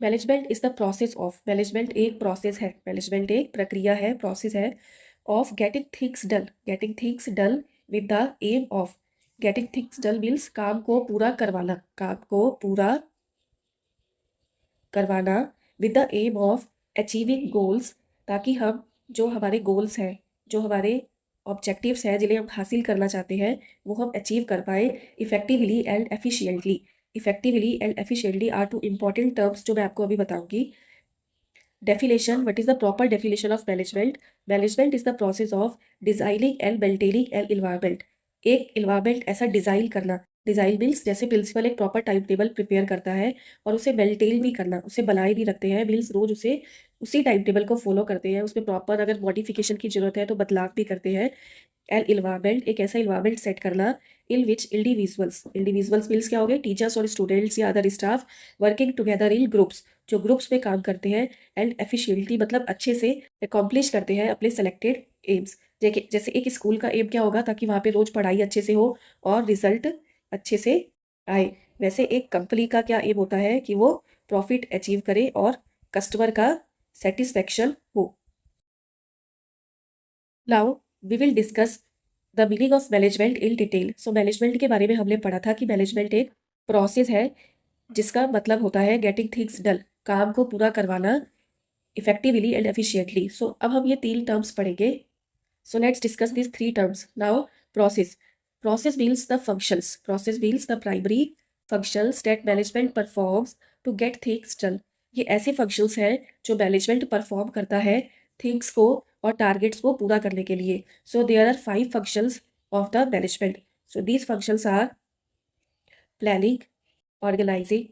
Management is the process of, management एक process है, management एक प्रक्रिया है, प्रोसेस है of getting things done with the aim of, getting things done means काम को पूरा करवाना, काम को पूरा करवाना with the aim of achieving goals, ताकि हम जो हमारे गोल्स हैं, जो हमारे ऑब्जेक्टिव्स हैं जिन्हें हम हासिल करना चाहते हैं, वो हम अचीव कर पाए effectively and efficiently. Effectively and efficiently are two important terms जो मैं आपको अभी बताऊंगी। Definition, what is the proper definition of management? Management is the process of designing and maintaining an environment, एक इन्वायरमेंट ऐसा डिजाइन करना, डिजाइन मीन्स जैसे principal एक प्रॉपर टाइम टेबल प्रिपेयर करता है और उसे मेंटेन भी करना, उसे बनाए भी रखते हैं, मीन्स रोज उसे उसी टाइम टेबल को फॉलो करते हैं, उसमें प्रॉपर अगर मॉडिफिकेशन की जरूरत है तो बदलाव भी करते हैं। एन इन्वायरमेंट, एक ऐसा इन्वायरमेंट सेट करना इन विच इंडिविजुअल्स मीन्स क्या हो गए, टीचर्स और स्टूडेंट्स या other staff working together in groups, जो ग्रुप्स में काम करते हैं, एंड एफिशिएंटली मतलब अच्छे से अकॉम्प्लिश करते हैं अपने सेलेक्टेड एम्स। जैसे एक स्कूल का एम क्या होगा, ताकि वहाँ पे रोज पढ़ाई अच्छे से हो और रिजल्ट अच्छे से आए, वैसे एक कंपनी का क्या एम होता है कि वो प्रॉफिट अचीव करे और कस्टमर का सेटिस्फेक्शन हो। Now we will discuss the meaning of management in detail. So management के बारे में हमने पढ़ा था कि मैनेजमेंट एक प्रोसेस है जिसका मतलब होता है गेटिंग थिंग्स डन, काम को पूरा करवाना इफेक्टिवली एंड एफिशिएंटली। सो अब हम ये 3 टर्म्स पढ़ेंगे। So let's discuss this 3 terms now. Process, process means the functions, process means the primary functions that management performs to get things done. ये ऐसे फंक्शंस हैं जो मैनेजमेंट परफॉर्म करता है थिंग्स को और टारगेट्स को पूरा करने के लिए। So there are 5 functions of the management. So these functions are planning, organising,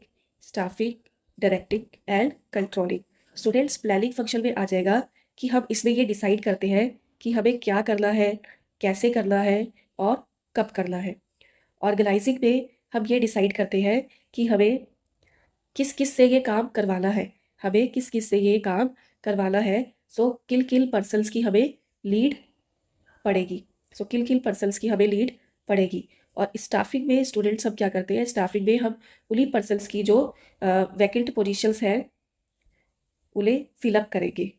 staffing, directing and controlling. Students, planning function में आ जाएगा कि हम इसमें ये डिसाइड करते हैं कि हमें क्या करना है, कैसे करना है और कब करना है। ऑर्गेनाइजिंग में हम ये डिसाइड करते हैं कि हमें किस किस से ये काम करवाना है, हमें किस किस से ये काम करवाना है। सो किल किल पर्सन्स की हमें लीड पड़ेगी, सो किल किल पर्सन्स की हमें लीड पड़ेगी। और स्टाफिंग में स्टूडेंट्स हम क्या करते हैं, स्टाफिंग में हम उन्हीं पर्सन्स की जो वैकेंट पोजीशंस हैं उन्हें फिलअप करेंगे,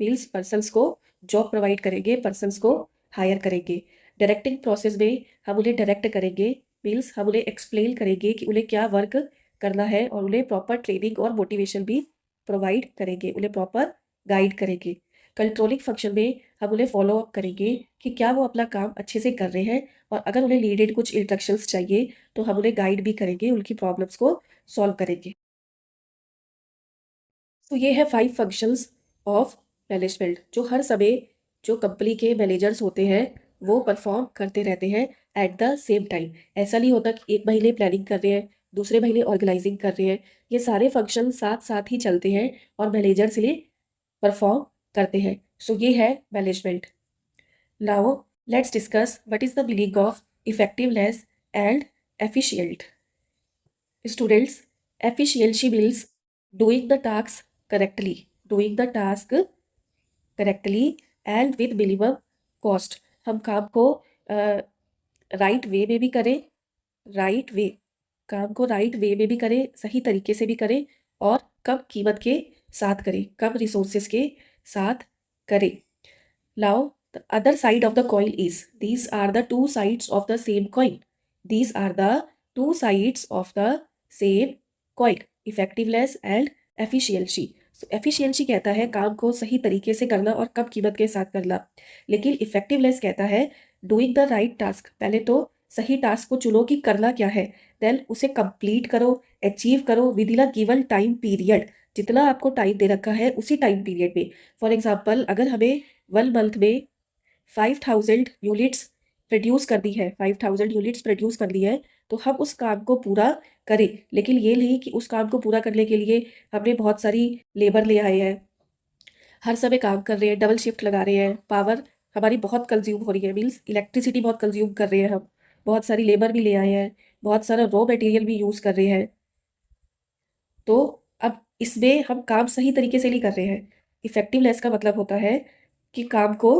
मीन्स पर्सन्स को जॉब प्रोवाइड करेंगे, पर्सन्स को हायर करेंगे। डायरेक्टिंग प्रोसेस में हम उन्हें डायरेक्ट करेंगे, मीन्स हम उन्हें एक्सप्लेन करेंगे कि उन्हें क्या वर्क करना है और उन्हें प्रॉपर ट्रेनिंग और मोटिवेशन भी प्रोवाइड करेंगे, उन्हें प्रॉपर गाइड करेंगे। कंट्रोलिंग फंक्शन में हम उन्हें फॉलो अप करेंगे कि क्या वो अपना काम अच्छे से कर रहे हैं, और अगर उन्हें नीडेड कुछ इंस्ट्रक्शंस चाहिए तो हम उन्हें गाइड भी करेंगे, उनकी प्रॉब्लम्स को सॉल्व करेंगे। तो ये है 5 फंक्शंस ऑफ मैनेजमेंट जो हर समय जो कंपनी के मैनेजर्स होते हैं वो परफॉर्म करते रहते हैं एट द सेम टाइम। ऐसा नहीं होता कि एक महीने प्लानिंग कर रहे हैं, दूसरे महीने ऑर्गेनाइजिंग कर रहे हैं, ये सारे फंक्शन साथ साथ ही चलते हैं और मैनेजर्स लिए परफॉर्म करते हैं। सो ये है management. Now let's discuss what is the meaning of effectiveness and efficient. Students, efficiency means doing the task correctly, doing the task correctly and with minimum cost। हम काम को राइट वे में भी करें, राइट वे, काम को right way में भी करें, सही तरीके से भी करें और कम कीमत के साथ करें, कम रिसोर्सेज के साथ करें। Now the other side of the coin is, these are the two sides of the same coin, these are the two sides of the same coin, effectiveness and efficiency. Efficiency कहता है काम को सही तरीके से करना और कम कीमत के साथ करना, लेकिन इफेक्टिवनेस कहता है डूइंग द राइट टास्क। पहले तो सही टास्क को चुनो कि करना क्या है, देन उसे कंप्लीट करो, अचीव करो with in a given time period, जितना आपको टाइम दे रखा है उसी टाइम पीरियड में। फॉर एग्जाम्पल, अगर हमें 1 मंथ में 5000 यूनिट्स प्रोड्यूस करनी है, 5000 यूनिट्स प्रोड्यूस करनी है, तो हम उस काम को पूरा करें। लेकिन ये नहीं कि उस काम को पूरा करने के लिए हमने बहुत सारी लेबर ले आए हैं, हर समय काम कर रहे हैं, डबल शिफ्ट लगा रहे हैं, पावर हमारी बहुत कंज्यूम हो रही है, मीन्स इलेक्ट्रिसिटी बहुत कंज्यूम कर रहे हैं, हम बहुत सारी लेबर भी ले आए हैं, बहुत सारा रॉ मटेरियल भी यूज़ कर रहे हैं। तो अब इसमें हम काम सही तरीके से नहीं कर रहे हैं। इफेक्टिवनेस का मतलब होता है कि काम को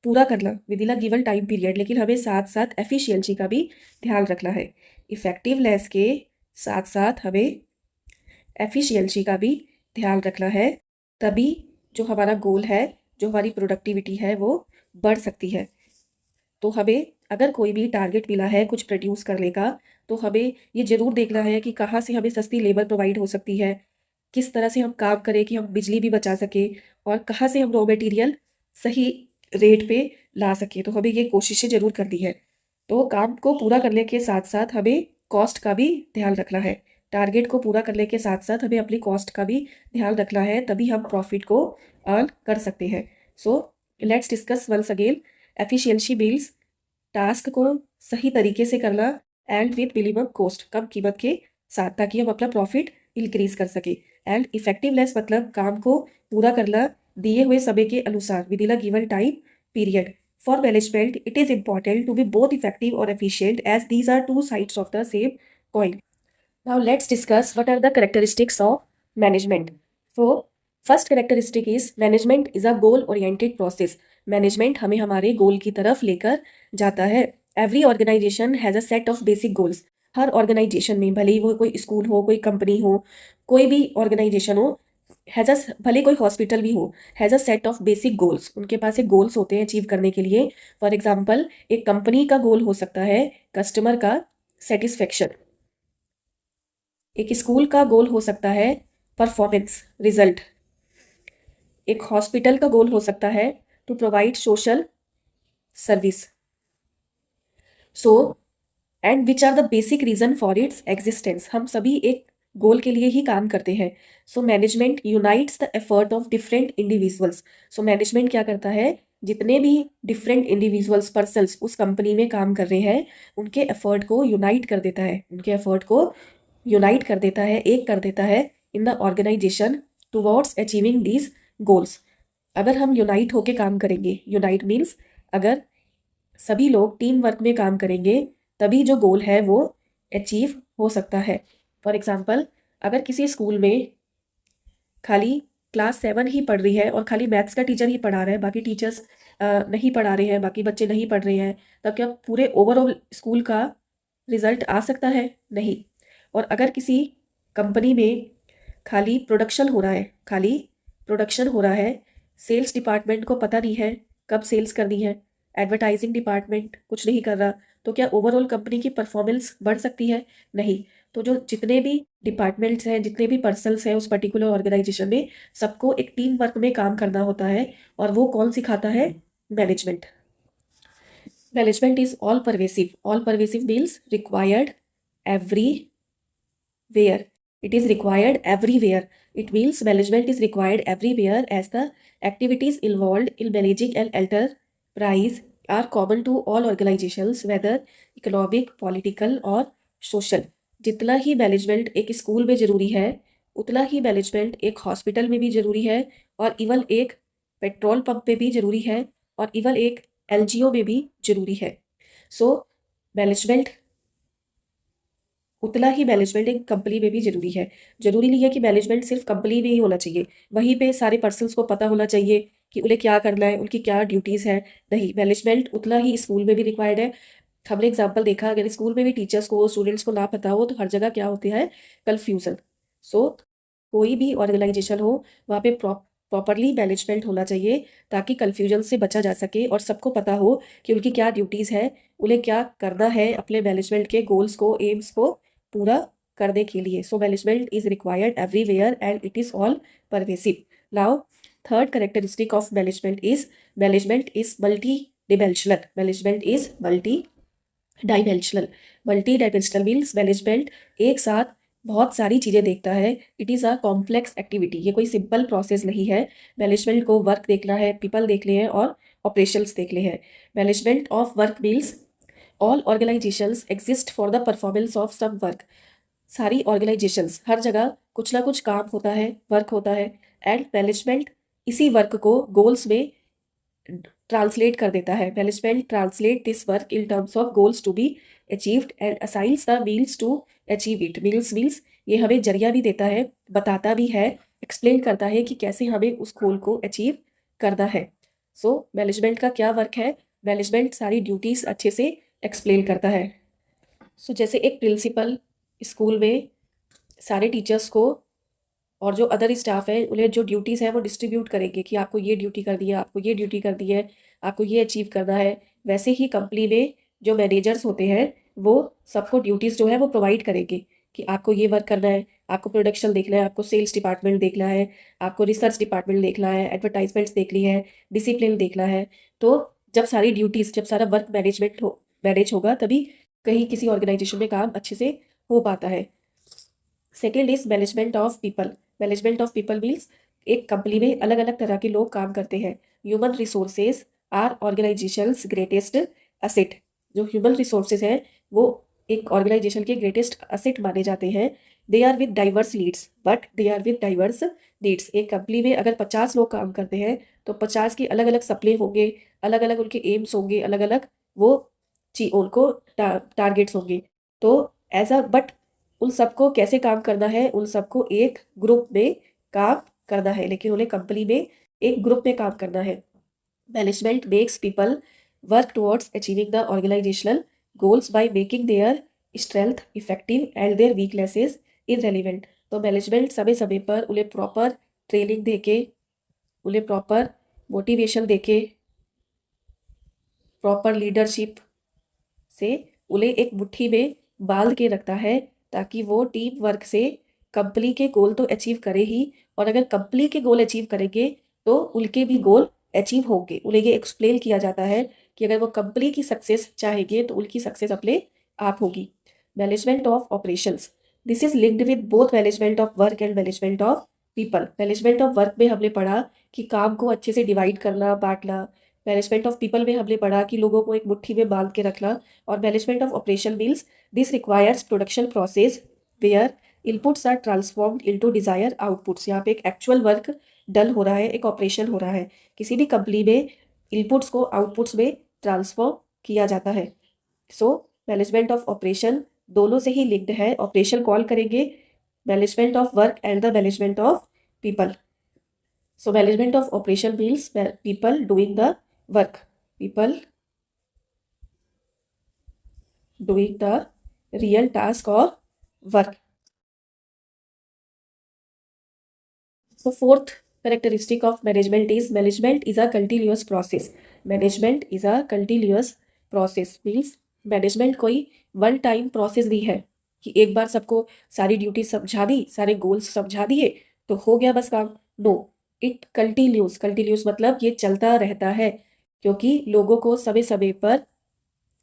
पूरा करना with in a given time period, लेकिन हमें साथ साथ एफिशिएंसी का भी ध्यान रखना है। इफेक्टिवनेस के साथ साथ हमें एफिशिएंसी का भी ध्यान रखना है, तभी जो हमारा गोल है, जो हमारी प्रोडक्टिविटी है वो बढ़ सकती है। तो हमें अगर कोई भी टारगेट मिला है कुछ प्रोड्यूस करने का, तो हमें ये ज़रूर देखना है कि कहाँ से हमें सस्ती लेबर प्रोवाइड हो सकती है, किस तरह से हम काम करें कि हम बिजली भी बचा सकें, और कहाँ से हम रॉ मटेरियल सही रेट पे ला सकें। तो हमें ये कोशिशें ज़रूर करनी है। तो काम को पूरा करने के साथ साथ हमें कॉस्ट का भी ध्यान रखना है। टारगेट को पूरा करने के साथ साथ हमें अपनी कॉस्ट का भी ध्यान रखना है, तभी हम प्रॉफिट को अर्न कर सकते हैं। So let's discuss once again. Efficiency means task को सही तरीके से करना एंड विद मिनिमम कॉस्ट, कम कीमत के साथ, ताकि हम अपना प्रॉफिट इंक्रीज कर सके। एंड इफेक्टिवनेस मतलब काम को पूरा करना दिए हुए समय के अनुसार with in a given time period. For management, it is important to be both effective or efficient, as these are two sides of the same coin. Now let's discuss what are the characteristics of management. So first characteristic is management is a goal oriented process. Management हमें हमारे गोल की तरफ लेकर जाता है। Every organization has a set of basic goals. हर organization में, भले ही वो कोई स्कूल हो, कोई कंपनी हो, कोई भी ऑर्गेनाइजेशन हो, भले कोई हॉस्पिटल भी हो, has a set of basic goals. उनके पास एक गोल्स होते हैं अचीव करने के लिए। फॉर एग्जाम्पल, एक कंपनी का गोल हो सकता है कस्टमर का सेटिस्फेक्शन, एक स्कूल का गोल हो सकता है परफॉर्मेंस रिजल्ट, एक हॉस्पिटल का गोल हो सकता है to provide social service. So and which are the basic reason for its existence. हम सभी एक गोल के लिए ही काम करते हैं। So management unites the effort of different individuals. So management क्या करता है, जितने भी डिफरेंट इंडिविजुअल्स पर्सन्स उस कंपनी में काम कर रहे हैं, उनके एफर्ट को यूनाइट कर देता है, उनके एफर्ट को यूनाइट कर देता है, एक कर देता है in the organization towards achieving these goals. अगर हम यूनाइट होके काम करेंगे, यूनाइट मीन्स अगर सभी लोग टीम वर्क में काम करेंगे, तभी जो गोल है वो अचीव हो सकता है। फॉर एग्जाम्पल, अगर किसी स्कूल में खाली क्लास 7 ही पढ़ रही है और खाली मैथ्स का टीचर ही पढ़ा रहा है, बाकी टीचर्स नहीं पढ़ा रहे हैं, बाकी बच्चे नहीं पढ़ रहे हैं, तब क्या पूरे ओवरऑल स्कूल का रिजल्ट आ सकता है? नहीं। और अगर किसी कंपनी में खाली प्रोडक्शन हो रहा है, खाली प्रोडक्शन हो रहा है, सेल्स डिपार्टमेंट को पता नहीं है कब सेल्स करनी है, एडवर्टाइजिंग डिपार्टमेंट कुछ नहीं कर रहा, तो क्या ओवरऑल कंपनी की परफॉर्मेंस बढ़ सकती है? नहीं। तो जो जितने भी डिपार्टमेंट्स हैं, जितने भी पर्सनस हैं उस पर्टिकुलर ऑर्गेनाइजेशन में, सबको एक टीम वर्क में काम करना होता है, और वो कौन सिखाता है? Management. Management is all pervasive. All pervasive means required everywhere. It is required everywhere. It means management is required everywhere, as the activities involved in managing an enterprise are common to all organizations, whether economic, political or social. जितना ही management एक school में ज़रूरी है, उतना ही management एक hospital में भी ज़रूरी है, और इवन एक पेट्रोल पंप पे भी ज़रूरी है, और इवन एक एनजीओ में भी ज़रूरी है। सो मैनेजमेंट, उतना ही मैनेजमेंट एक कंपनी में भी ज़रूरी है। ज़रूरी नहीं है कि मैनेजमेंट सिर्फ कंपनी में ही होना चाहिए, वहीं पे सारे पर्सन्स को पता होना चाहिए कि उन्हें क्या करना है, उनकी क्या ड्यूटीज़ है। नहीं, मैनेजमेंट उतना ही स्कूल में भी रिक्वायर्ड है। हमने एग्जाम्पल देखा, अगर स्कूल में भी टीचर्स को, स्टूडेंट्स को ना पता हो, तो हर जगह क्या होती है? कन्फ्यूज़न। सो कोई भी ऑर्गेनाइजेशन हो, वहाँ पे प्रॉपरली मैनेजमेंट होना चाहिए, ताकि कन्फ्यूजन से बचा जा सके और सबको पता हो कि उनकी क्या ड्यूटीज़ है, उन्हें क्या करना है अपने मैनेजमेंट के गोल्स को, एम्स को पूरा करने के लिए। So management is required everywhere and it is all pervasive. Now third characteristic of management is multi dimensional. Management is multi dimensional. Multi dimensional means management एक साथ बहुत सारी चीज़ें देखता है। It is a complex activity. ये कोई simple process नहीं है। मैनेजमेंट को वर्क देखना है, पीपल देखने हैं और ऑपरेशंस देखने हैं। Management of work means all organizations exist for the performance of some work. सारी ऑर्गेनाइजेशंस, हर जगह कुछ ना कुछ काम होता है, वर्क होता है, एंड मैनेजमेंट इसी वर्क को गोल्स में ट्रांसलेट कर देता है। Management translate this work in terms of goals to be achieved and assigns the means to achieve it. Means ये हमें जरिया भी देता है, बताता भी है, एक्सप्लेन करता है कि कैसे हमें उस गोल को अचीव करना है। सो मैनेजमेंट का क्या वर्क है? मैनेजमेंट सारी ड्यूटीज़ अच्छे से एक्सप्लेन करता है। सो जैसे एक प्रिंसिपल स्कूल में सारे टीचर्स को और जो अदर स्टाफ है उन्हें जो ड्यूटीज़ है वो डिस्ट्रीब्यूट करेंगे कि आपको ये ड्यूटी कर दी है, आपको ये ड्यूटी कर दी है, आपको ये अचीव करना है। वैसे ही कंपनी में जो मैनेजर्स होते हैं वो सबको ड्यूटीज़ जो है वो प्रोवाइड करेंगे कि आपको ये वर्क करना है, आपको प्रोडक्शन देखना है, आपको सेल्स डिपार्टमेंट देखना है, आपको रिसर्च डिपार्टमेंट देखना है, एडवर्टाइजमेंट्स देखनी है, डिसिप्लिन देखना है। तो जब सारी ड्यूटीज़, जब सारा वर्क मैनेज होगा तभी कहीं किसी ऑर्गेनाइजेशन में काम अच्छे से हो पाता है। Second is management of people. Management of people means एक कंपनी में अलग अलग तरह के लोग काम करते हैं। Human resources are organizations greatest asset. जो ह्यूमन रिसोर्सेज हैं वो एक ऑर्गेनाइजेशन के ग्रेटेस्ट असेट माने जाते हैं। They are with diverse leads but they are with diverse needs. एक कंपनी में अगर 50 लोग काम करते हैं तो 50 के अलग अलग सप्ले होंगे, अलग अलग उनके एम्स होंगे, अलग अलग वो उनको टारगेट्स होंगे। तो ऐसा बट उन सबको कैसे काम करना है, उन सबको एक ग्रुप में काम करना है, लेकिन उन्हें कंपनी में एक ग्रुप में काम करना है। Management makes people work towards achieving the organizational goals by making their strength effective and their weaknesses irrelevant. तो मैनेजमेंट समय समय पर उन्हें प्रॉपर ट्रेनिंग देके, उन्हें प्रॉपर मोटिवेशन देके, प्रॉपर लीडरशिप से उन्हें एक मुट्ठी में बांध के रखता है ताकि वो टीम वर्क से कंपनी के गोल तो अचीव करे ही, और अगर कंपनी के गोल अचीव करेंगे तो उनके भी गोल अचीव होंगे। उन्हें ये एक्सप्लेन किया जाता है कि अगर वो कंपनी की सक्सेस चाहेंगे तो उनकी सक्सेस अपने आप होगी। Management of operations, this is linked with both management of work and management of people. Management of work में हमने पढ़ा कि काम को अच्छे से डिवाइड करना, बांटना। मैनेजमेंट ऑफ पीपल में हमने पढ़ा कि लोगों को एक मुट्ठी में बांध के रखना। और management of operation means this requires production process where inputs are transformed into desire outputs. यहाँ पे एक एक्चुअल वर्क डन हो रहा है, एक ऑपरेशन हो रहा है। किसी भी कंपनी में इनपुट्स को आउटपुट्स में ट्रांसफॉर्म किया जाता है। सो मैनेजमेंट ऑफ ऑपरेशन दोनों से ही लिंक्ड है। ऑपरेशन कॉल करेंगे management of work and the management of people. So management of operation means people doing the work, people doing the real task or work. So fourth characteristic of management is a continuous process. Management is a continuous process means management कोई one time process नहीं है कि एक बार सबको सारी duty समझा दी, सारे goals समझा दिए तो हो गया बस काम। No, it continuous. कंटिन्यूस मतलब ये चलता रहता है, क्योंकि लोगों को समय समय पर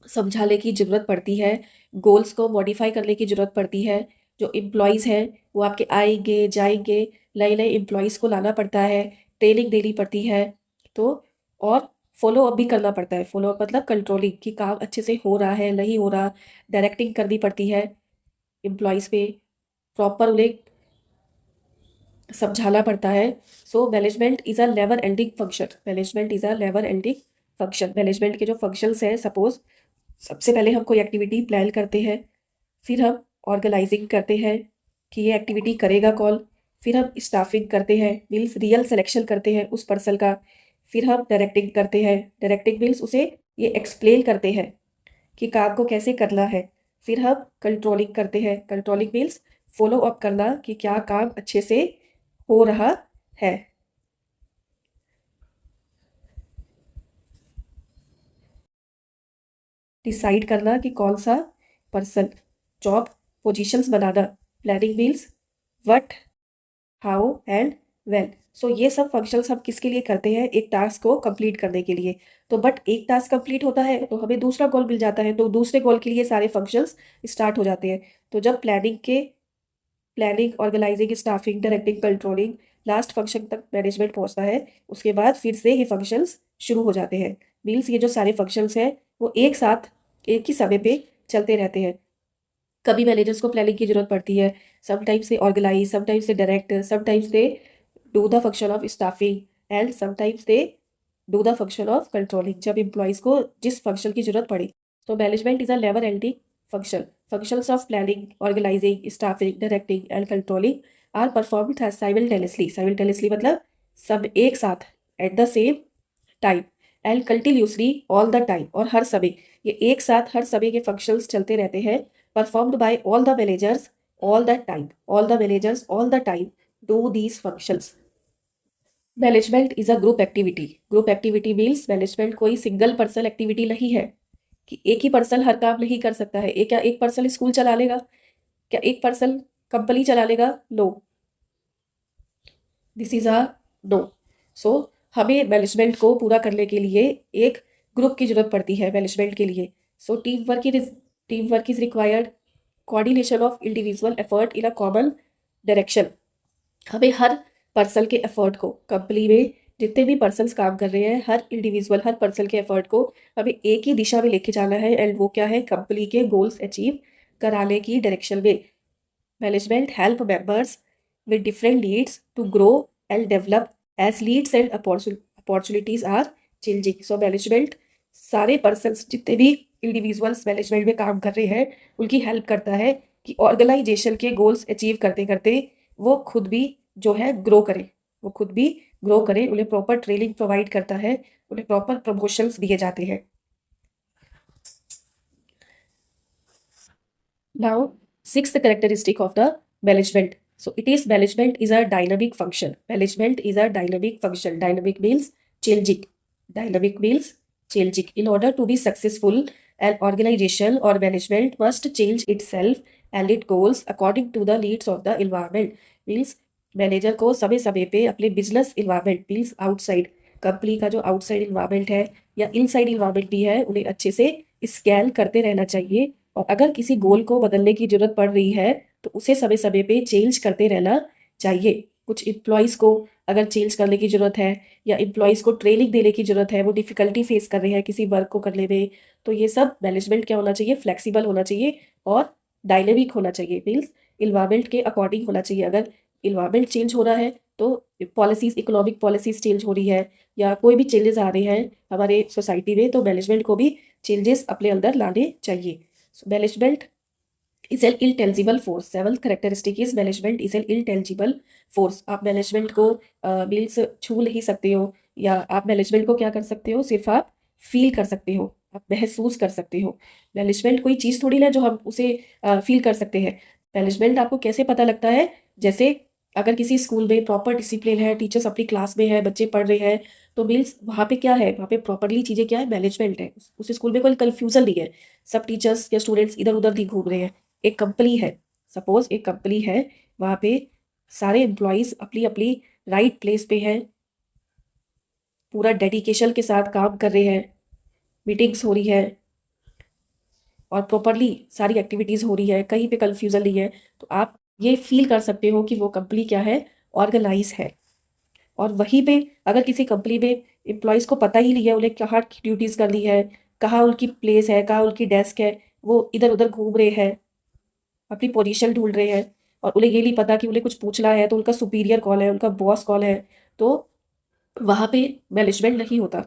समझाने की ज़रूरत पड़ती है, गोल्स को मॉडिफाई करने की ज़रूरत पड़ती है। जो एम्प्लॉयज़ हैं वो आपके आएंगे जाएंगे, नए नए एम्प्लॉयज़ को लाना पड़ता है, ट्रेनिंग देनी पड़ती है। तो और फॉलो अप भी करना पड़ता है। फॉलो अप मतलब कंट्रोलिंग कि काम अच्छे से हो रहा है नहीं हो रहा, डायरेक्टिंग करनी पड़ती है एम्प्लॉयज़ पे, प्रॉपर उन्हें समझाना पड़ता है। So management is a never ending function. Management is a never ending function. Management के जो फंक्शंस हैं, सपोज सबसे पहले हम कोई एक्टिविटी प्लान करते हैं, फिर हम ऑर्गेनाइजिंग करते हैं कि ये एक्टिविटी करेगा कौन, फिर हम स्टाफिंग करते हैं मीन्स रियल सिलेक्शन करते हैं उस पर्सन का, फिर हम डायरेक्टिंग करते हैं। डायरेक्टिंग मीन्स उसे ये एक्सप्लेन करते हैं कि काम को कैसे करना है। फिर हम कंट्रोलिंग करते हैं। कंट्रोलिंग मीन्स फॉलो अप करना कि क्या काम अच्छे से हो रहा है। डिसाइड करना कि कौन सा पर्सन, जॉब पोजीशंस बनाना। Planning means what, how and when. So ये सब फंक्शंस हम किसके लिए करते हैं, एक टास्क को कंप्लीट करने के लिए। तो बट एक टास्क कंप्लीट होता है तो हमें दूसरा गोल मिल जाता है, तो दूसरे गोल के लिए सारे फंक्शंस स्टार्ट हो जाते हैं। तो जब planning organising staffing directing controlling last function तक मैनेजमेंट पहुंचता है, उसके बाद फिर से ये फंक्शंस शुरू हो जाते हैं। मीन्स ये जो सारे फंक्शंस हैं वो एक साथ एक ही समय पे चलते रहते हैं। कभी मैनेजर्स को प्लानिंग की जरूरत पड़ती है, sometimes they organize, sometimes they direct, sometimes they do the function of staffing and sometimes they do the function of controlling, जब एम्प्लॉयज़ को जिस फंक्शन की जरूरत पड़े। तो management is a never ending function. Functions of planning, organising, staffing, directing and controlling are performed simultaneously. Simultaneously मतलब सब एक साथ, at the same time, and continuously all the time, और हर समय। ये एक साथ हर समय के फंक्शंस चलते रहते हैं। Performed by all the managers all the time, all the managers all the time do these functions. Management is a group activity. Group activity means management कोई सिंगल पर्सन एक्टिविटी नहीं है कि एक ही पर्सन हर काम नहीं कर सकता है. क्या एक पर्सन स्कूल चला लेगा? क्या एक पर्सन कंपनी चला लेगा? No, this is a no. So हमें मैनेजमेंट को पूरा करने के लिए एक ग्रुप की जरूरत पड़ती है मैनेजमेंट के लिए. So team work is required. Coordination of individual effort in a common direction. हमें हर पर्सन के एफर्ट को, कंपनी में जितने भी पर्सन्स काम कर रहे हैं, हर इंडिविजुअल हर पर्सन के एफर्ट को हमें एक ही दिशा में लेके जाना है. एंड वो क्या है? कंपनी के गोल्स अचीव कराने की डायरेक्शन में. Management help members with different needs to grow and develop as leads and opportunities are changing. So management सारे पर्सन्स जितने भी इंडिविजुअल्स मैनेजमेंट में काम कर रहे हैं उनकी हेल्प करता है कि ऑर्गेनाइजेशन के गोल्स अचीव करते करते वो खुद भी जो है ग्रो करें. वो खुद भी ग्रो करें. उन्हें प्रॉपर ट्रेनिंग प्रोवाइड करता है. उन्हें प्रॉपर प्रमोशंस दिए जाते हैं. Now sixth characteristic of the management. So it is management is a dynamic function. Management is a dynamic function. Dynamic means changing. Dynamic means changing. In order to be successful, an organization or management must change itself and its goals according to the needs of the environment. Means manager को समय समय पे अपने business environment means outside, company का जो outside environment है या inside environment भी है, उन्हें अच्छे से स्कैन करते रहना चाहिए. और अगर किसी गोल को बदलने की जरूरत पड़ रही है तो उसे समय समय पे चेंज करते रहना चाहिए. कुछ एम्प्लॉयज़ को अगर चेंज करने की ज़रूरत है या एम्प्लॉयज़ को ट्रेनिंग देने की ज़रूरत है, वो डिफ़िकल्टी फेस कर रहे हैं किसी वर्क को करने में, तो ये सब मैनेजमेंट क्या होना चाहिए? फ्लेक्सिबल होना चाहिए और डायनेमिक होना चाहिए. मीन्स इन्वायरमेंट के अकॉर्डिंग होना चाहिए. अगर इन्वायरमेंट चेंज हो रहा है तो पॉलिसीज़, इकोनॉमिक पॉलिसीज़ चेंज हो रही है या कोई भी चेंजेस आ रहे हैं हमारे सोसाइटी में, तो मैनेजमेंट को भी चेंजेस अपने अंदर लाने चाहिए. So management is an intangible force. Seventh characteristic is management is an intangible force. आप मैनेजमेंट को मीन्स छू नहीं सकते हो, या आप मैनेजमेंट को क्या कर सकते हो? सिर्फ आप फील कर सकते हो, आप महसूस कर सकते हो. मैनेजमेंट कोई चीज़ थोड़ी ना जो हम उसे फील कर सकते हैं. मैनेजमेंट आपको कैसे पता लगता है? जैसे अगर किसी स्कूल में प्रॉपर डिसिप्लिन है, टीचर्स अपनी क्लास में है, बच्चे पढ़ रहे हैं, तो मीन्स वहाँ पे क्या है? वहाँ पे प्रॉपरली चीज़ें क्या है? मैनेजमेंट है. उस स्कूल में कोई कन्फ्यूजन नहीं है. सब टीचर्स या स्टूडेंट्स इधर उधर नहीं घूम रहे हैं. एक कंपनी है, सपोज एक कंपनी है, वहाँ पे सारे एम्प्लॉयज़ अपनी अपनी राइट प्लेस पे हैं, पूरा डेडिकेशन के साथ काम कर रहे हैं, मीटिंग्स हो रही है और प्रॉपरली सारी एक्टिविटीज़ हो रही है, कहीं पे कन्फ्यूज़न नहीं है, तो आप ये फील कर सकते हो कि वो कंपनी क्या है? ऑर्गेनाइज है. और वहीं पे अगर किसी कंपनी में एम्प्लॉयज़ को पता ही नहीं है उन्हें कहाँ ड्यूटीज़ करनी है, कहाँ उनकी प्लेस है, कहाँ उनकी डेस्क है, वो इधर उधर घूम रहे हैं, अपनी पोजीशन ढूंढ रहे हैं, और उन्हें ये नहीं पता कि उन्हें कुछ पूछना है तो उनका सुपीरियर कौन है, उनका बॉस कौन है, तो वहाँ पे मैनेजमेंट नहीं होता.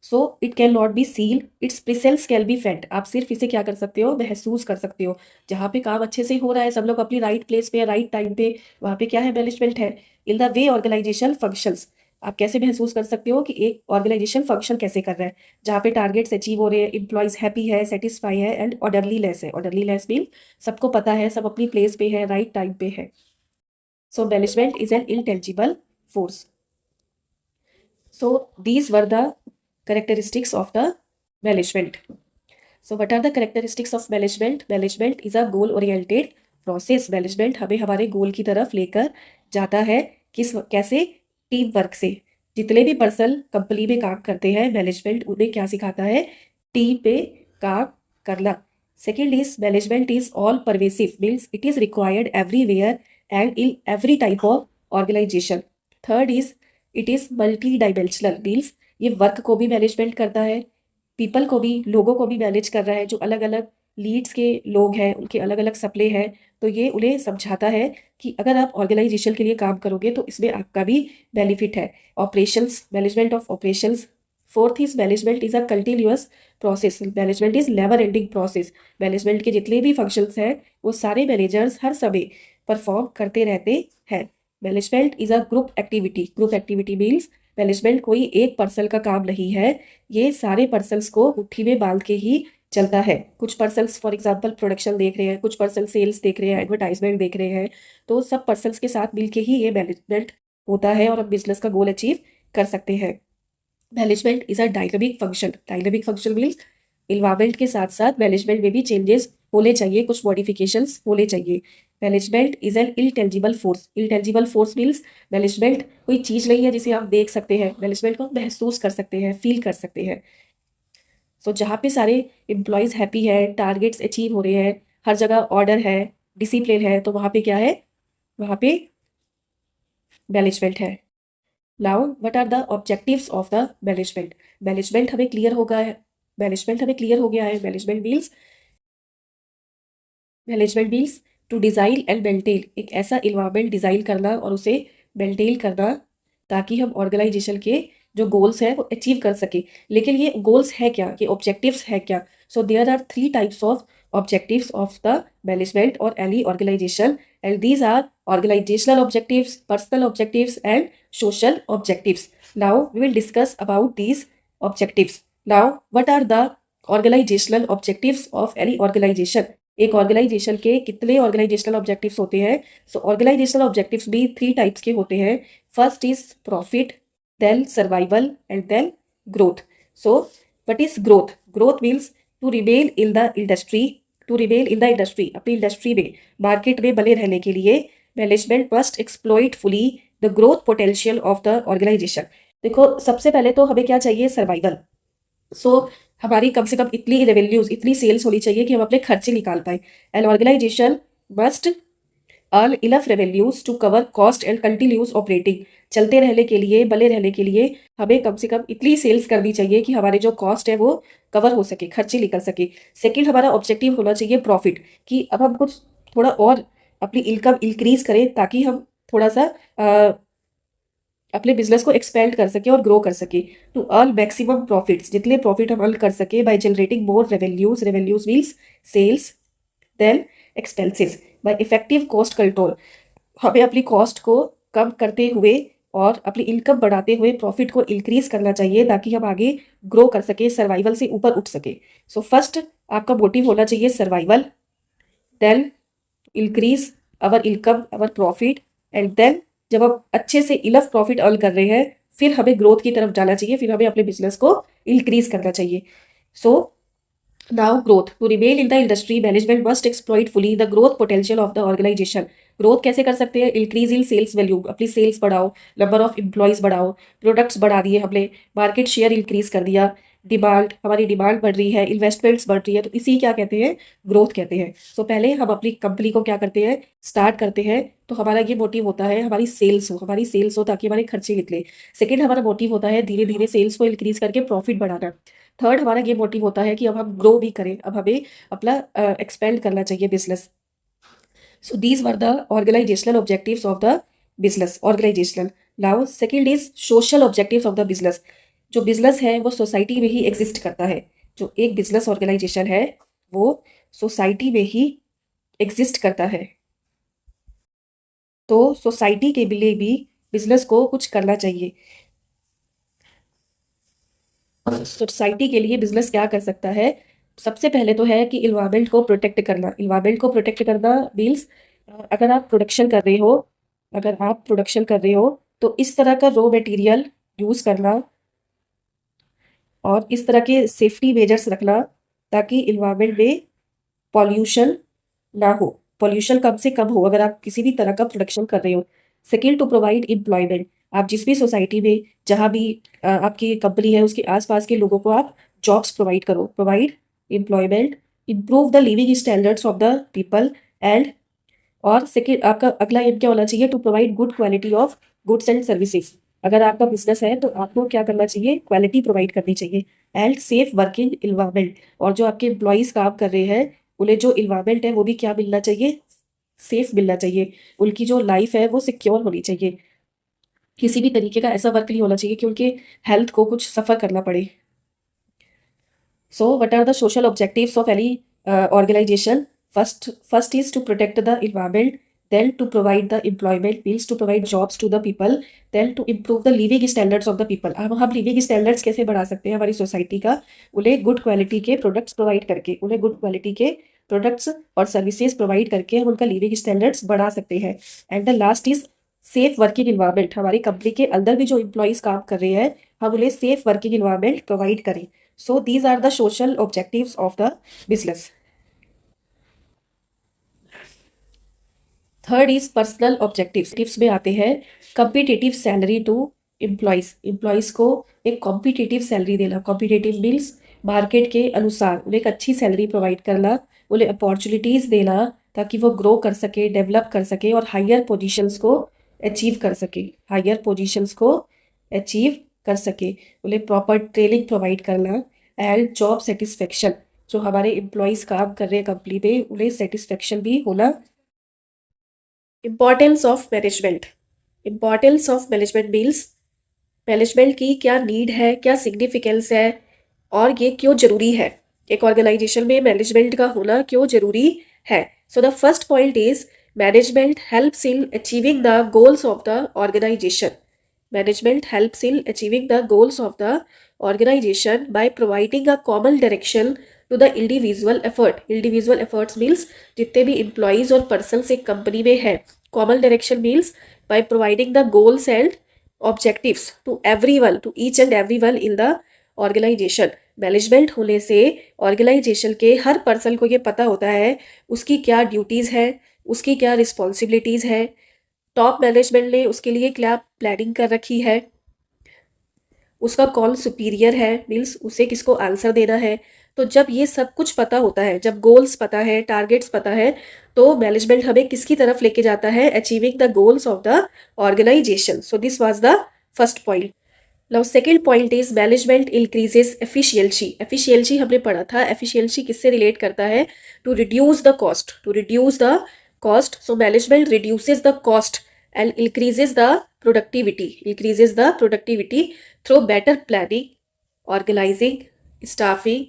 So it can not be seen, it's presence can be felt. आप सिर्फ इसे क्या कर सकते हो? महसूस कर सकते हो. जहाँ पे काम अच्छे से हो रहा है, सब लोग अपनी राइट प्लेस पे, राइट टाइम पे, वहाँ पे क्या है? मैनेजमेंट है. In the way organization functions, आप कैसे महसूस कर सकते हो कि एक ऑर्गेनाइजेशन फंक्शन कैसे कर रहा है? जहाँ पे टारगेट्स अचीव हो रहे हैं, एम्प्लॉयज़ हैप्पी है, सेटिस्फाई है एंड ऑर्डरलीनेस है. ऑर्डरलीनेस मीन सबको पता है, सब अपनी प्लेस पे है, राइट टाइम पे है. So management is an intangible force. So these were the characteristics of the management. So what are the characteristics of management? Management is a goal oriented process. Management हमें हमारे गोल की तरफ लेकर जाता है. कैसे? टीम वर्क से. जितने भी पर्सन कंपनी में काम करते हैं, मैनेजमेंट उन्हें क्या सिखाता है? टीम पे काम करना. Second is management is all pervasive, means it is required everywhere and in every type of organization. Third is it is multi dimensional, means ये वर्क को भी मैनेजमेंट करता है, पीपल को भी, लोगों को भी मैनेज कर रहा है. जो अलग अलग लीड्स के लोग हैं उनके अलग अलग सप्ले हैं, तो ये उन्हें समझाता है कि अगर आप ऑर्गेनाइजेशन के लिए काम करोगे तो इसमें आपका भी बेनिफिट है. Operations, management of operations. Fourth is management is a continuous process. Management is never ending process. Management के जितने भी फंक्शंस हैं वो सारे मैनेजर्स हर समय परफॉर्म करते रहते हैं. Management is a group activity. Group activity means management कोई एक पर्सन का काम नहीं है, ये सारे पर्सन्स को मुट्ठी में बांध के ही चलता है। कुछ पर्सन्स फॉर एग्जांपल प्रोडक्शन देख रहे हैं, कुछ पर्सन सेल्स देख रहे हैं, एडवर्टाइजमेंट देख रहे हैं, तो सब पर्सन्स के साथ मिलके ही ये मैनेजमेंट होता है और हम बिजनेस का गोल अचीव कर सकते हैं। Management is a dynamic function. Dynamic function means environment के साथ साथ मैनेजमेंट में भी चेंजेस होने चाहिए, कुछ मॉडिफिकेशंस होने चाहिए। Management is an intangible force. Intangible force means management कोई चीज़ नहीं है जिसे आप देख सकते हैं, मैनेजमेंट को महसूस कर सकते हैं, फील कर सकते हैं। सो जहाँ पे सारे एम्प्लॉयज़ हैप्पी है, टारगेट्स अचीव हो रहे हैं, हर जगह ऑर्डर है, डिसिप्लिन है, तो वहाँ पे क्या है, वहाँ पे मैनेजमेंट है। Now what are the objectives of the management. Management हमें क्लियर हो गया है, मैनेजमेंट हमें क्लियर हो गया है। Management means to design and maintain, एक ऐसा इन्वायरमेंट डिज़ाइन करना और उसे मेंटेन करना ताकि हम ऑर्गेनाइजेशन के जो गोल्स हैं वो अचीव कर सके। लेकिन ये गोल्स है क्या, ये ऑब्जेक्टिव्स है क्या? So there are 3 types of objectives of the management और any organization, and these are organizational objectives, personal objectives, and social objectives. Now we will discuss about these objectives. Now what are the organizational objectives of any organization? एक organisation के कितने organisational objectives होते हैं? सो organisational objectives भी 3 types के होते हैं। First is profit, then survival and then growth. So what is growth? Growth means to remain in the industry, to remain in the industry, अपनी इंडस्ट्री में, मार्केट में बने रहने के लिए management must exploit fully the growth potential of the organization. देखो, सबसे पहले तो हमें क्या चाहिए? सर्वाइवल। सो हमारी कम से कम इतनी रेवेन्यूज, इतनी सेल्स होनी चाहिए कि हम अपने खर्चे निकाल पाए। An organization must earn enough revenues to cover cost and continuous operating. चलते रहने के लिए, बने रहने के लिए हमें कम से कम इतनी सेल्स करनी चाहिए कि हमारे जो कॉस्ट है वो कवर हो सके, खर्चे निकल सके। सेकंड, हमारा ऑब्जेक्टिव होना चाहिए प्रॉफिट, कि अब हम कुछ थोड़ा और अपनी इनकम इंक्रीज करें ताकि हम थोड़ा सा अपने बिजनेस को एक्सपेंड कर सके और ग्रो कर सके। टू अर्न मैक्सिमम प्रॉफिट्स, जितने प्रॉफिट हम अर्न कर सके by generating more revenues. Revenues means sales, then expenses. By effective cost control, हमें अपनी कॉस्ट को कम करते हुए और अपनी इनकम बढ़ाते हुए प्रॉफिट को इंक्रीज करना चाहिए ताकि हम आगे ग्रो कर सके, सर्वाइवल से ऊपर उठ सके। सो फर्स्ट आपका मोटिव होना चाहिए survival, then increase our income, our profit, and then जब हम अच्छे से इनफ प्रॉफिट अर्न कर रहे हैं फिर हमें ग्रोथ की तरफ जाना चाहिए, फिर हमें अपने बिजनेस को इंक्रीज करना चाहिए। So now growth, to remain in the industry management must exploit fully the growth potential of the organization. Growth कैसे कर सकते हैं? इंक्रीज इन सेल्स वैल्यू, अपनी सेल्स बढ़ाओ, नंबर ऑफ एम्प्लॉयज बढ़ाओ, प्रोडक्ट्स बढ़ा दिए हमने, मार्केट शेयर इंक्रीज कर दिया, डिमांड, हमारी डिमांड बढ़ रही है, इन्वेस्टमेंट्स बढ़ रही है, तो इसी क्या कहते हैं? ग्रोथ कहते हैं। सो पहले हम अपनी कंपनी को क्या करते हैं? स्टार्ट करते हैं, तो हमारा ये मोटिव होता है हमारी सेल्स हो, हमारी सेल्स हो ताकि हमारे खर्चे निकले। सेकेंड, हमारा मोटिव होता है धीरे धीरे सेल्स को इंक्रीज करके प्रॉफिट बढ़ाना। थर्ड, हमारा ये मोटिव होता है कि अब हम ग्रो भी करें, अब हमें अपना एक्सपेंड करना चाहिए business. So these were the organizational objectives of the business, organizational. Now second is social objectives of the business. जो बिजनेस है वो सोसाइटी में ही एग्जिस्ट करता है। जो एक बिजनेस ऑर्गेनाइजेशन है वो सोसाइटी में ही एग्जिस्ट करता है, तो सोसाइटी के लिए भी बिजनेस को कुछ करना चाहिए। सोसाइटी के लिए बिजनेस क्या कर सकता है? सबसे पहले तो है कि इन्वायरमेंट को प्रोटेक्ट करना। इन्वायरमेंट को प्रोटेक्ट करना मीन्स अगर आप प्रोडक्शन कर रहे हो, अगर आप प्रोडक्शन कर रहे हो तो इस तरह का रॉ मटेरियल यूज़ करना और इस तरह के सेफ्टी मेजर्स रखना ताकि इन्वायरमेंट में पॉल्यूशन ना हो, पॉल्यूशन कम से कम हो अगर आप किसी भी तरह का प्रोडक्शन कर रहे हो। Second, to provide employment. आप जिस भी सोसाइटी में, जहाँ भी आपकी कंपनी है उसके आसपास के लोगों को आप जॉब्स प्रोवाइड करो। Provide employment, improve the living standards of the people, and और सेकेंड आपका अगला एम क्या होना चाहिए? To provide good quality of goods and services. अगर आपका बिजनेस है तो आपको क्या करना चाहिए? क्वालिटी प्रोवाइड करनी चाहिए। एंड सेफ वर्किंग इन्वायरमेंट, और जो आपके एम्प्लॉयज़ काम कर रहे हैं उन्हें जो इन्वायरमेंट है वो भी क्या मिलना चाहिए? सेफ मिलना चाहिए। उनकी जो लाइफ है वो सिक्योर होनी चाहिए। किसी भी तरीके का ऐसा वर्क नहीं होना चाहिए कि उनके हेल्थ को कुछ सफ़र करना पड़े। So what are the social objectives of any organization? First is to protect the environment, then to provide the employment means to provide jobs to the people, then to improve the living standards of the people। हम living standards कैसे बढ़ा सकते हैं हमारी society का, उन्हें good quality के products provide करके, उन्हें गुड क्वालिटी के प्रोडक्ट्स और सर्विसेज प्रोवाइड करके हम उनका लिविंग स्टैंडर्ड्स बढ़ा सकते हैं। And the last is safe working environment. हमारी कंपनी के अंदर भी जो एम्प्लॉयज़ काम कर रहे हैं हम उन्हें सेफ वर्किंग इन्वायरमेंट प्रोवाइड करें। So these are the social objectives of the business. Third is personal objectives. Tips में आते हैं competitive salary to employees. Employees को एक कॉम्पिटिटिव सैलरी देना। कॉम्पिटिटिव मीन्स मार्केट के अनुसार उन्हें एक अच्छी सैलरी प्रोवाइड करना, उन्हें अपॉर्चुनिटीज़ देना ताकि वो ग्रो कर सके, डेवलप कर सके और हायर पोजीशंस को अचीव कर सके, हायर पोजीशंस को अचीव कर सके। उन्हें प्रॉपर ट्रेनिंग प्रोवाइड करना एंड जॉब सेटिस्फेक्शन। जो हमारे एम्प्लॉयज़ काम कर रहे हैं कंपनी में उन्हें सेटिस्फेक्शन भी होना। Importance of management. Importance of management means management की क्या नीड है, क्या सिग्निफिकेंस है और ये क्यों ज़रूरी है। एक ऑर्गेनाइजेशन में मैनेजमेंट का होना क्यों ज़रूरी है। So the first point is management helps in achieving the goals of the organization. Management helps in achieving the goals of the organization by providing a common direction to the individual effort. Individual efforts means जितने भी employees और persons एक company में है। Common direction means by providing the goals and objectives to everyone, to each and everyone in the organization. Management होने से organisation के हर person को ये पता होता है उसकी क्या ड्यूटीज़ है, उसकी क्या रिस्पॉन्सिबिलिटीज़ है, टॉप मैनेजमेंट ने उसके लिए क्या प्लानिंग कर रखी है, उसका कौन सुपीरियर है, मीन्स उसे किसको आंसर देना है। तो जब ये सब कुछ पता होता है, जब गोल्स पता है, टारगेट्स पता है, तो मैनेजमेंट हमें किसकी तरफ लेके जाता है, achieving the goals of the organization. So this was the first point. Now second point is management increases efficiency. Efficiency हमने पढ़ा था, एफिशिएंसी किससे रिलेट करता है, to reduce the cost, to reduce the cost. So management reduces the cost and increases the productivity through better planning, organizing, staffing,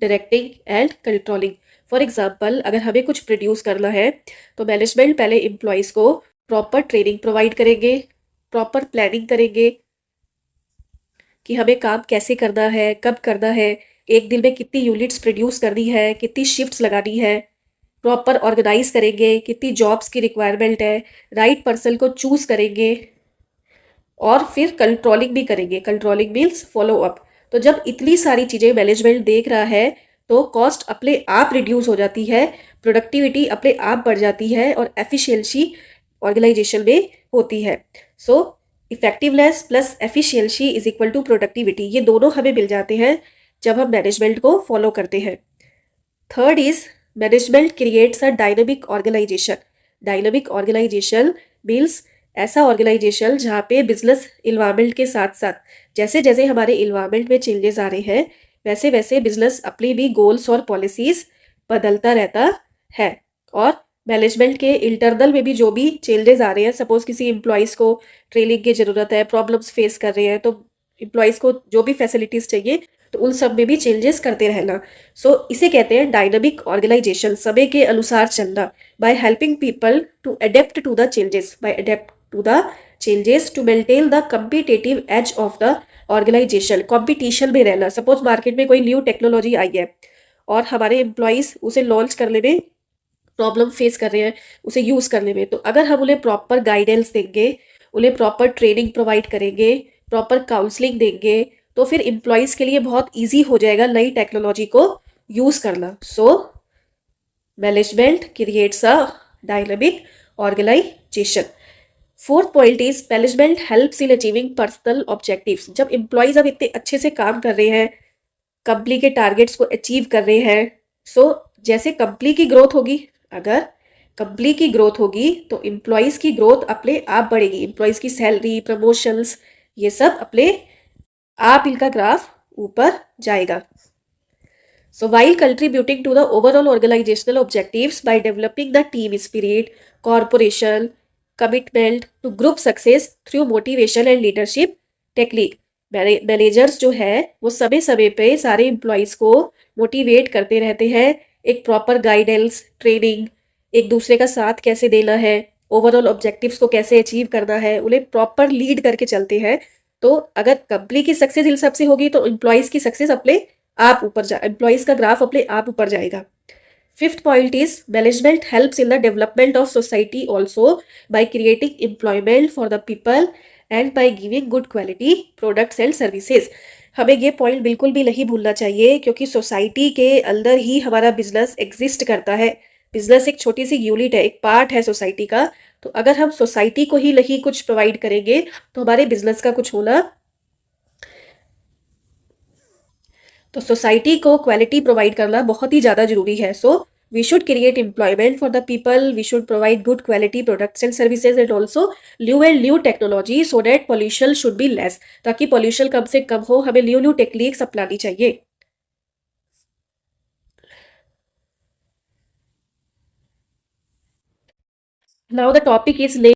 directing and controlling। For example अगर हमें कुछ produce करना है तो मैनेजमेंट पहले एम्प्लॉयज़ को प्रॉपर ट्रेनिंग प्रोवाइड करेंगे, proper planning करेंगे कि हमें काम कैसे करना है, कब करना है, एक दिन में कितनी यूनिट्स प्रोड्यूस करनी है, कितनी शिफ्ट्स लगानी है, प्रॉपर ऑर्गेनाइज करेंगे, कितनी जॉब्स की रिक्वायरमेंट है, राइट पर्सन को चूज करेंगे और फिर कंट्रोलिंग भी करेंगे। Controlling means follow up. तो जब इतनी सारी चीज़ें मैनेजमेंट देख रहा है तो कॉस्ट अपने आप रिड्यूस हो जाती है, प्रोडक्टिविटी अपने आप बढ़ जाती है और एफिशिएंसी ऑर्गेनाइजेशन में होती है। So effectiveness plus efficiency is equal to productivity. ये दोनों हमें मिल जाते हैं जब हम मैनेजमेंट को फॉलो करते हैं। Third is management creates a dynamic organization. Dynamic organization means ऐसा ऑर्गेनाइजेशन जहाँ पे बिजनेस इन्वायरमेंट के साथ साथ जैसे जैसे हमारे इन्वायरमेंट में चेंजेस आ रहे हैं वैसे वैसे बिजनेस अपनी भी गोल्स और पॉलिसीज बदलता रहता है। और मैनेजमेंट के इंटरनल में भी जो भी चेंजेस आ रहे हैं, सपोज किसी एम्प्लॉयज़ को ट्रेनिंग की ज़रूरत है, प्रॉब्लम्स फेस कर रहे हैं, तो एम्प्लॉयज़ को जो भी फैसिलिटीज़ चाहिए तो उन सब में भी चेंजेस करते रहना। सो इसे कहते हैं डायनामिक ऑर्गेनाइजेशन, समय के अनुसार चलना। By helping people to adapt to the changes, by adapt to the changes to maintain the competitive edge of the organization. Competition में रहना। सपोज मार्केट में कोई न्यू टेक्नोलॉजी आई है और हमारे एम्प्लॉयज़ उसे लॉन्च करने में प्रॉब्लम फेस कर रहे हैं उसे यूज़ करने में, तो अगर हम उन्हें प्रॉपर गाइडेंस देंगे, उन्हें प्रॉपर ट्रेनिंग प्रोवाइड करेंगे, प्रॉपर काउंसलिंग देंगे, तो फिर एम्प्लॉयज़ के लिए बहुत ईजी हो जाएगा नई टेक्नोलॉजी को यूज़ करना। So management creates a dynamic organization. Fourth point is management helps in achieving personal objectives. जब एम्प्लॉयज़ अब इतने अच्छे से काम कर रहे हैं, कंपनी के टारगेट्स को अचीव कर रहे हैं, सो जैसे कंपनी की ग्रोथ होगी, अगर कंपनी की ग्रोथ होगी तो एम्प्लॉयज़ की ग्रोथ अपने आप बढ़ेगी। एम्प्लॉयज़ की सैलरी, प्रमोशंस, ये सब अपने आप इनका ग्राफ ऊपर जाएगा। So while contributing to the overall organizational objectives by developing the team spirit, corporation commitment to group success through motivation and leadership technique. Managers जो है वो समय समय पे सारे एम्प्लॉयज़ को मोटिवेट करते रहते हैं, एक प्रॉपर गाइडेंस, ट्रेनिंग, एक दूसरे का साथ कैसे देना है, ओवरऑल ऑब्जेक्टिव्स को कैसे अचीव करना है, उन्हें प्रॉपर लीड करके चलते हैं, तो अगर कंपनी की सक्सेस इन सबसे होगी तो एम्प्लॉयज की सक्सेस अपने आप एम्प्लॉयज का ग्राफ अपने आप ऊपर जाएगा। Fifth point is management helps in the development of society also by creating employment for the people and by giving good quality products and services। हमें ये पॉइंट बिल्कुल भी नहीं भूलना चाहिए, क्योंकि सोसाइटी के अंदर ही हमारा बिजनेस एग्जिस्ट करता है। बिजनेस एक छोटी सी यूनिट है, एक पार्ट है सोसाइटी का। तो अगर हम सोसाइटी को ही नहीं कुछ प्रोवाइड करेंगे तो हमारे बिजनेस का कुछ होना, तो सोसाइटी को क्वालिटी प्रोवाइड करना बहुत ही ज़्यादा जरूरी है। So we should create employment for the people, we should provide good quality products and services and also new technology so that pollution should be less. ताकि पॉल्यूशन कम से कम हो, हमें न्यू टेक्निक्स अपनानी चाहिए। Now the topic is